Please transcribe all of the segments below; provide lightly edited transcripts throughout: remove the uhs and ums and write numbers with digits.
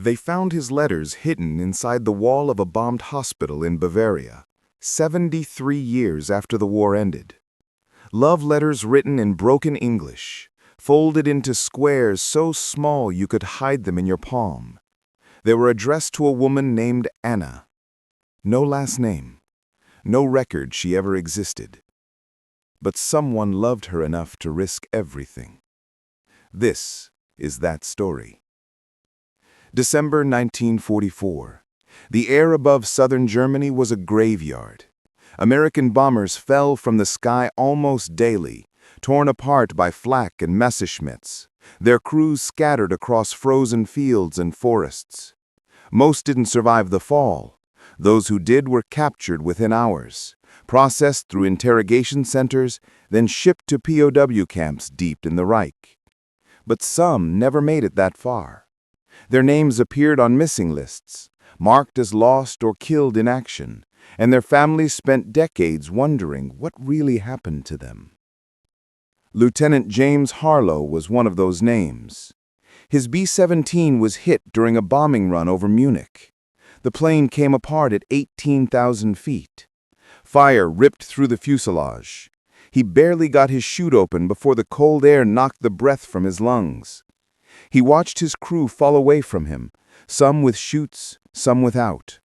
They found his letters hidden inside the wall of a bombed hospital in Bavaria, 73 years after the war ended. Love letters written in broken English, folded into squares so small you could hide them in your palm. They were addressed to a woman named Anna. No last name, no record she ever existed. But someone loved her enough to risk everything. This is that story. December 1944. The air above southern Germany was a graveyard. American bombers fell from the sky almost daily, torn apart by flak and Messerschmitts, their crews scattered across frozen fields and forests. Most didn't survive the fall. Those who did were captured within hours, processed through interrogation centers, then shipped to POW camps deep in the Reich. But some never made it that far. Their names appeared on missing lists, marked as lost or killed in action, and their families spent decades wondering what really happened to them. Lieutenant James Harlow was one of those names. His B-17 was hit during a bombing run over Munich. The plane came apart at 18,000 feet. Fire ripped through the fuselage. He barely got his chute open before the cold air knocked the breath from his lungs. He watched his crew fall away from him, some with chutes, some without.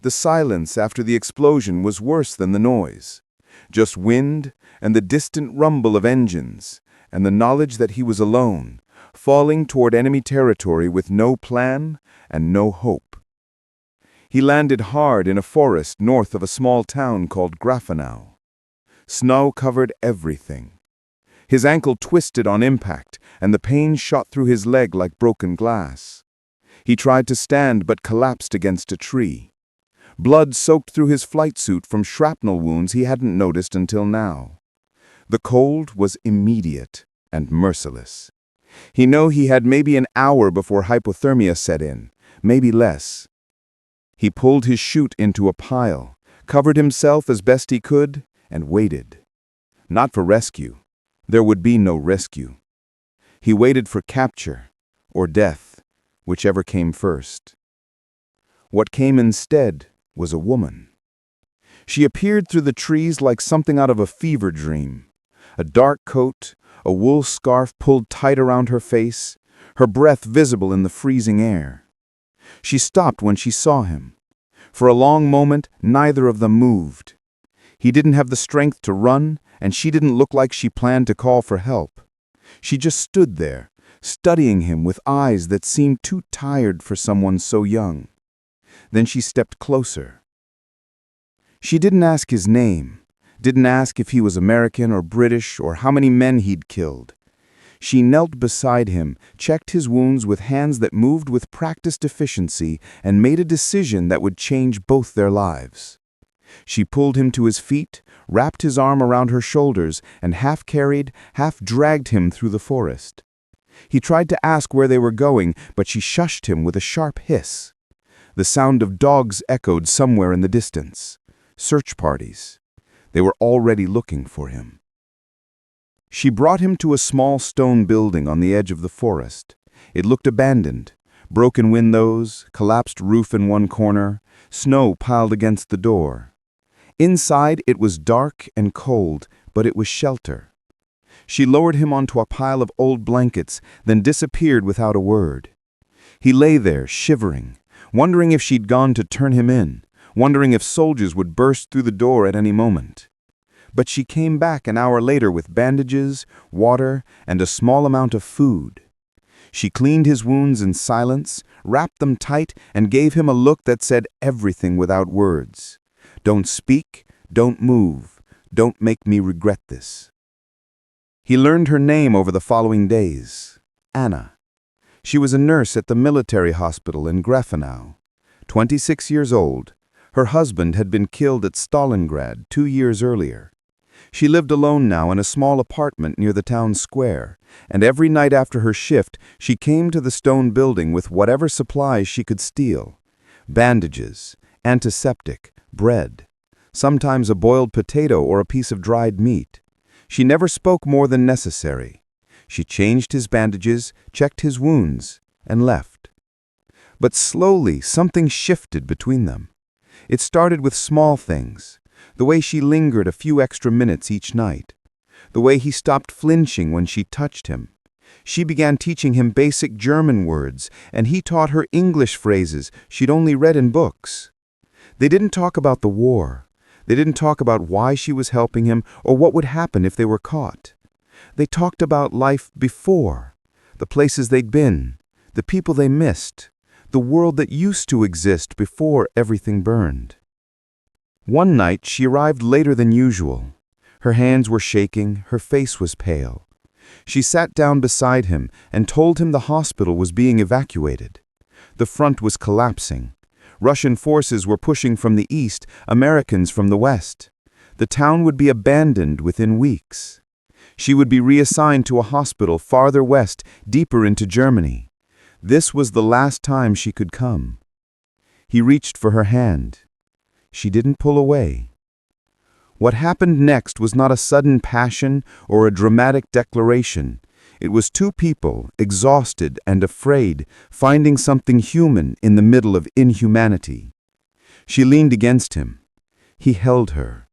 The silence after the explosion was worse than the noise. Just wind and the distant rumble of engines, and the knowledge that he was alone, falling toward enemy territory with no plan and no hope. He landed hard in a forest north of a small town called Grafenau. Snow covered everything. His ankle twisted on impact, and the pain shot through his leg like broken glass. He tried to stand but collapsed against a tree. Blood soaked through his flight suit from shrapnel wounds he hadn't noticed until now. The cold was immediate and merciless. He knew he had maybe an hour before hypothermia set in, maybe less. He pulled his chute into a pile, covered himself as best he could, and waited. Not for rescue. There would be no rescue. He waited for capture, or death, whichever came first. What came instead was a woman. She appeared through the trees like something out of a fever dream. A dark coat, a wool scarf pulled tight around her face, her breath visible in the freezing air. She stopped when she saw him. For a long moment, neither of them moved. He didn't have the strength to run, and she didn't look like she planned to call for help. She just stood there, studying him with eyes that seemed too tired for someone so young. Then she stepped closer. She didn't ask his name, didn't ask if he was American or British or how many men he'd killed. She knelt beside him, checked his wounds with hands that moved with practiced efficiency, and made a decision that would change both their lives. She pulled him to his feet, wrapped his arm around her shoulders, and half carried, half dragged him through the forest. He tried to ask where they were going, but she shushed him with a sharp hiss. The sound of dogs echoed somewhere in the distance. Search parties. They were already looking for him. She brought him to a small stone building on the edge of the forest. It looked abandoned. Broken windows, collapsed roof in one corner, snow piled against the door. Inside, it was dark and cold, but it was shelter. She lowered him onto a pile of old blankets, then disappeared without a word. He lay there, shivering, wondering if she'd gone to turn him in, wondering if soldiers would burst through the door at any moment. But she came back an hour later with bandages, water, and a small amount of food. She cleaned his wounds in silence, wrapped them tight, and gave him a look that said everything without words. Don't speak, don't move, don't make me regret this. He learned her name over the following days, Anna. She was a nurse at the military hospital in Grafenau. 26 years old, her husband had been killed at Stalingrad 2 years earlier. She lived alone now in a small apartment near the town square, and every night after her shift, she came to the stone building with whatever supplies she could steal. Bandages, antiseptic, bread, sometimes a boiled potato or a piece of dried meat. She never spoke more than necessary. She changed his bandages, checked his wounds, and left. But slowly, something shifted between them. It started with small things. The way she lingered a few extra minutes each night. The way he stopped flinching when she touched him. She began teaching him basic German words, and he taught her English phrases she'd only read in books. They didn't talk about the war. They didn't talk about why she was helping him or what would happen if they were caught. They talked about life before, the places they'd been, the people they missed, the world that used to exist before everything burned. One night she arrived later than usual. Her hands were shaking, her face was pale. She sat down beside him and told him the hospital was being evacuated. The front was collapsing. Russian forces were pushing from the east, Americans from the west. The town would be abandoned within weeks. She would be reassigned to a hospital farther west, deeper into Germany. This was the last time she could come. He reached for her hand. She didn't pull away. What happened next was not a sudden passion or a dramatic declaration. It was two people, exhausted and afraid, finding something human in the middle of inhumanity. She leaned against him. He held her.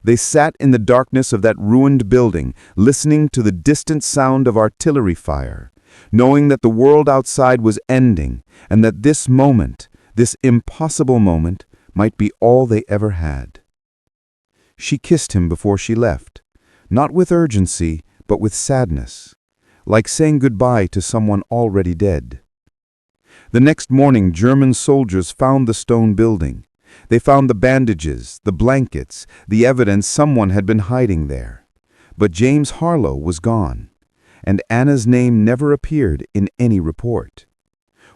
They sat in the darkness of that ruined building, listening to the distant sound of artillery fire, knowing that the world outside was ending, and that this moment, this impossible moment, might be all they ever had. She kissed him before she left, not with urgency, but with sadness, like saying goodbye to someone already dead. The next morning, German soldiers found the stone building. They found the bandages, the blankets, the evidence someone had been hiding there. But James Harlow was gone, and Anna's name never appeared in any report.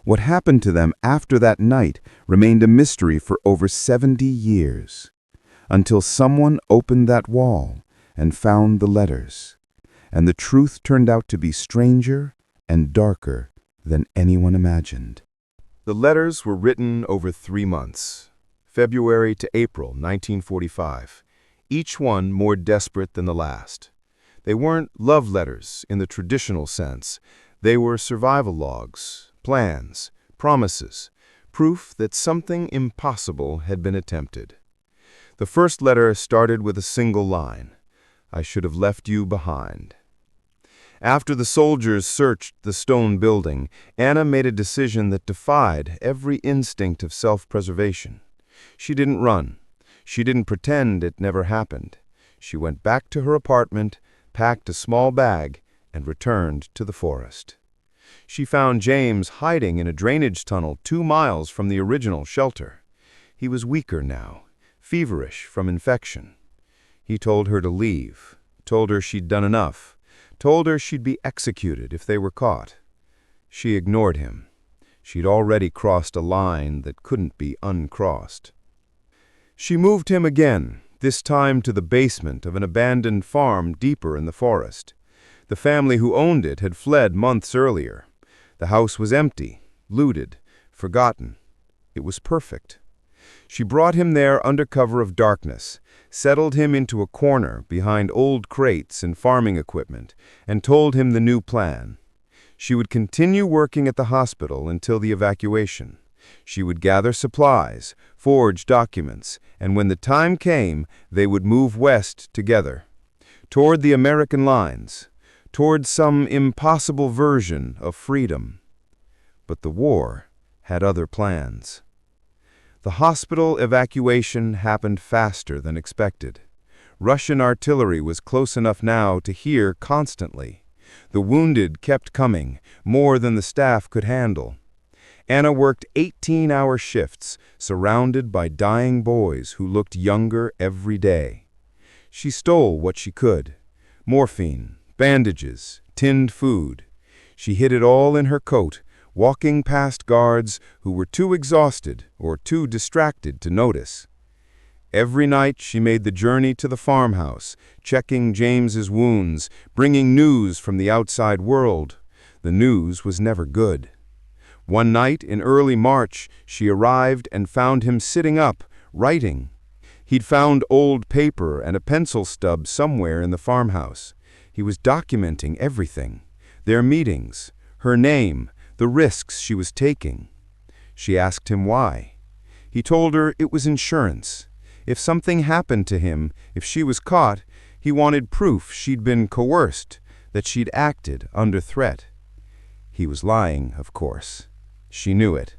What happened to them after that night remained a mystery for over 70 years, until someone opened that wall and found the letters, and the truth turned out to be stranger and darker than anyone imagined. The letters were written over 3 months, February to April 1945, each one more desperate than the last. They weren't love letters in the traditional sense. They were survival logs, plans, promises, proof that something impossible had been attempted. The first letter started with a single line, "I should have left you behind." After the soldiers searched the stone building, Anna made a decision that defied every instinct of self-preservation. She didn't run. She didn't pretend it never happened. She went back to her apartment, packed a small bag, and returned to the forest. She found James hiding in a drainage tunnel 2 miles from the original shelter. He was weaker now, feverish from infection. He told her to leave, told her she'd done enough, told her she'd be executed if they were caught. She ignored him. She'd already crossed a line that couldn't be uncrossed. She moved him again, this time to the basement of an abandoned farm deeper in the forest. The family who owned it had fled months earlier. The house was empty, looted, forgotten. It was perfect. She brought him there under cover of darkness, settled him into a corner behind old crates and farming equipment, and told him the new plan. She would continue working at the hospital until the evacuation. She would gather supplies, forge documents, and when the time came, they would move west together, toward the American lines, toward some impossible version of freedom. But the war had other plans. The hospital evacuation happened faster than expected. Russian artillery was close enough now to hear constantly. The wounded kept coming, more than the staff could handle. Anna worked 18-hour shifts, surrounded by dying boys who looked younger every day. She stole what she could: morphine, bandages, tinned food. She hid it all in her coat, walking past guards who were too exhausted or too distracted to notice. Every night she made the journey to the farmhouse, checking James's wounds, bringing news from the outside world. The news was never good. One night in early March, she arrived and found him sitting up, writing. He'd found old paper and a pencil stub somewhere in the farmhouse. He was documenting everything: their meetings, her name, the risks she was taking. She asked him why. He told her it was insurance. If something happened to him, if she was caught, he wanted proof she'd been coerced, that she'd acted under threat. He was lying, of course. She knew it.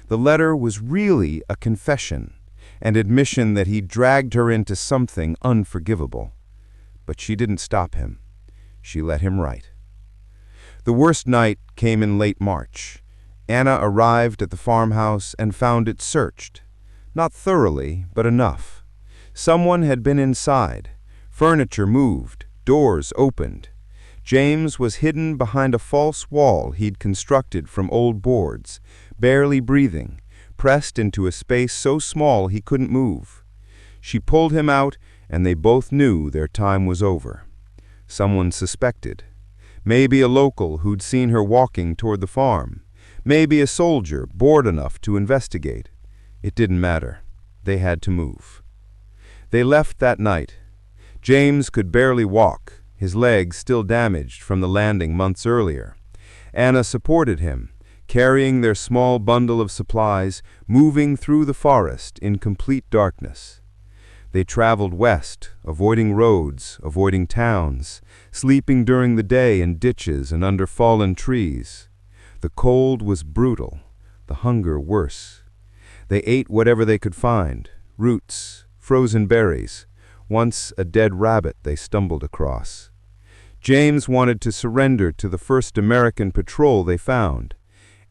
The letter was really a confession, an admission that he'd dragged her into something unforgivable. But she didn't stop him. She let him write. The worst night came in late March. Anna arrived at the farmhouse and found it searched. Not thoroughly, but enough. Someone had been inside. Furniture moved, doors opened. James was hidden behind a false wall he'd constructed from old boards, barely breathing, pressed into a space so small he couldn't move. She pulled him out, and they both knew their time was over. Someone suspected. Maybe a local who'd seen her walking toward the farm. Maybe a soldier bored enough to investigate. It didn't matter. They had to move. They left that night. James could barely walk, his legs still damaged from the landing months earlier. Anna supported him, carrying their small bundle of supplies, moving through the forest in complete darkness. They traveled west, avoiding roads, avoiding towns, sleeping during the day in ditches and under fallen trees. The cold was brutal, the hunger worse. They ate whatever they could find, roots, frozen berries, once a dead rabbit they stumbled across. James wanted to surrender to the first American patrol they found.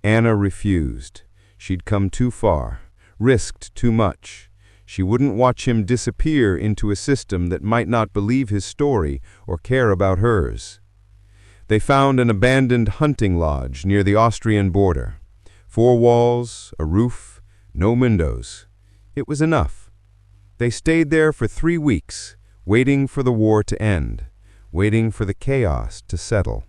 Anna refused. She'd come too far, risked too much. She wouldn't watch him disappear into a system that might not believe his story or care about hers. They found an abandoned hunting lodge near the Austrian border. 4 walls, a roof, no windows. It was enough. They stayed there for 3 weeks, waiting for the war to end, waiting for the chaos to settle.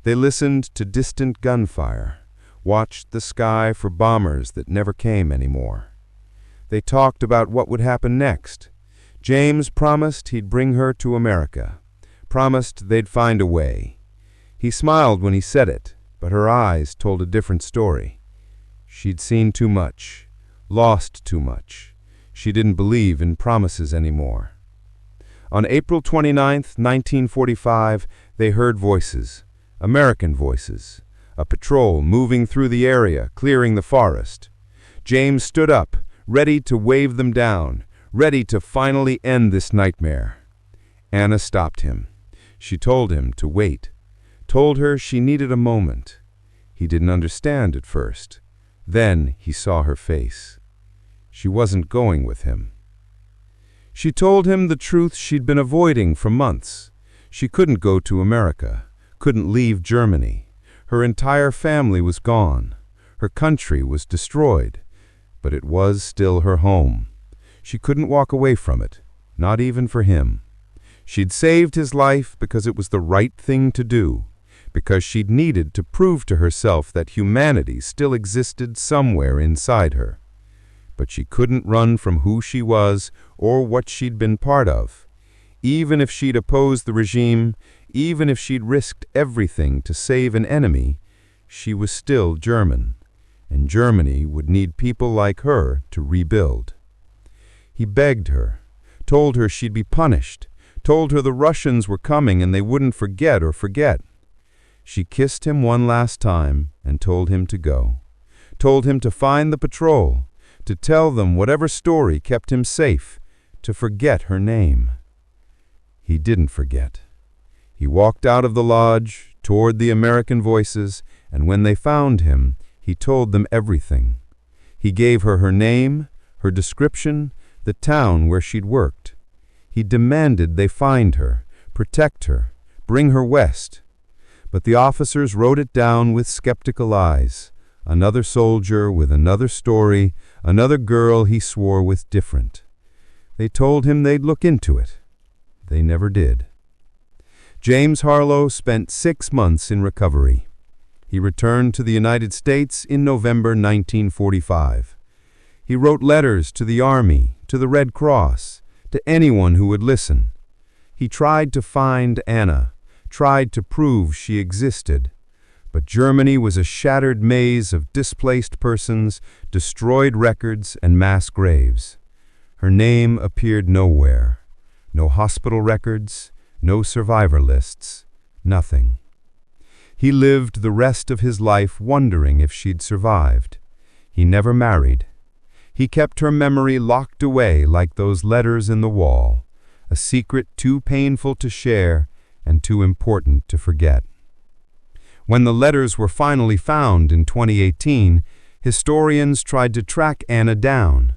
They listened to distant gunfire, watched the sky for bombers that never came anymore. They talked about what would happen next. James promised he'd bring her to America, promised they'd find a way. He smiled when he said it, but her eyes told a different story. She'd seen too much, lost too much. She didn't believe in promises anymore. On April 29, 1945, they heard voices, American voices, a patrol moving through the area, clearing the forest. James stood up, ready to wave them down, ready to finally end this nightmare. Anna stopped him. She told him to wait, told her she needed a moment. He didn't understand at first. Then he saw her face. She wasn't going with him. She told him the truth she'd been avoiding for months. She couldn't go to America, couldn't leave Germany. Her entire family was gone. Her country was destroyed. But it was still her home. She couldn't walk away from it, not even for him. She'd saved his life because it was the right thing to do, because she'd needed to prove to herself that humanity still existed somewhere inside her. But she couldn't run from who she was or what she'd been part of. Even if she'd opposed the regime, even if she'd risked everything to save an enemy, she was still German, and Germany would need people like her to rebuild. He begged her, told her she'd be punished, told her the Russians were coming and they wouldn't forget or forget. She kissed him one last time and told him to go, told him to find the patrol, to tell them whatever story kept him safe, to forget her name. He didn't forget. He walked out of the lodge, toward the American voices, and when they found him, he told them everything. He gave her her name, her description, the town where she'd worked. He demanded they find her, protect her, bring her west. But the officers wrote it down with skeptical eyes. Another soldier with another story, another girl he swore was different. They told him they'd look into it. They never did. James Harlow spent 6 months in recovery. He returned to the United States in November 1945. He wrote letters to the Army, to the Red Cross, to anyone who would listen. He tried to find Anna, tried to prove she existed. But Germany was a shattered maze of displaced persons, destroyed records, and mass graves. Her name appeared nowhere. No hospital records, no survivor lists, nothing. He lived the rest of his life wondering if she'd survived. He never married. He kept her memory locked away like those letters in the wall, a secret too painful to share and too important to forget. When the letters were finally found in 2018, historians tried to track Anna down.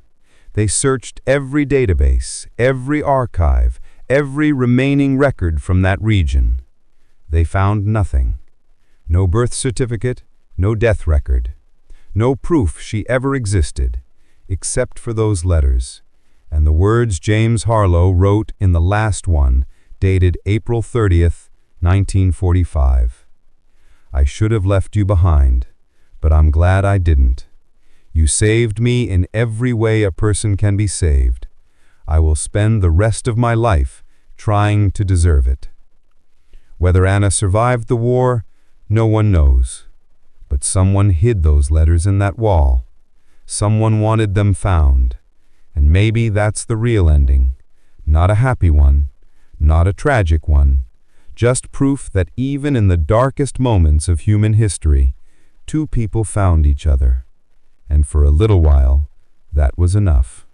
They searched every database, every archive, every remaining record from that region. They found nothing. No birth certificate, no death record. No proof she ever existed, except for those letters, and the words James Harlow wrote in the last one, dated April 30th, 1945. I should have left you behind, but I'm glad I didn't. You saved me in every way a person can be saved. I will spend the rest of my life trying to deserve it. Whether Anna survived the war, no one knows. But someone hid those letters in that wall. Someone wanted them found. And maybe that's the real ending. Not a happy one, not a tragic one. Just proof that even in the darkest moments of human history, two people found each other. And for a little while, that was enough.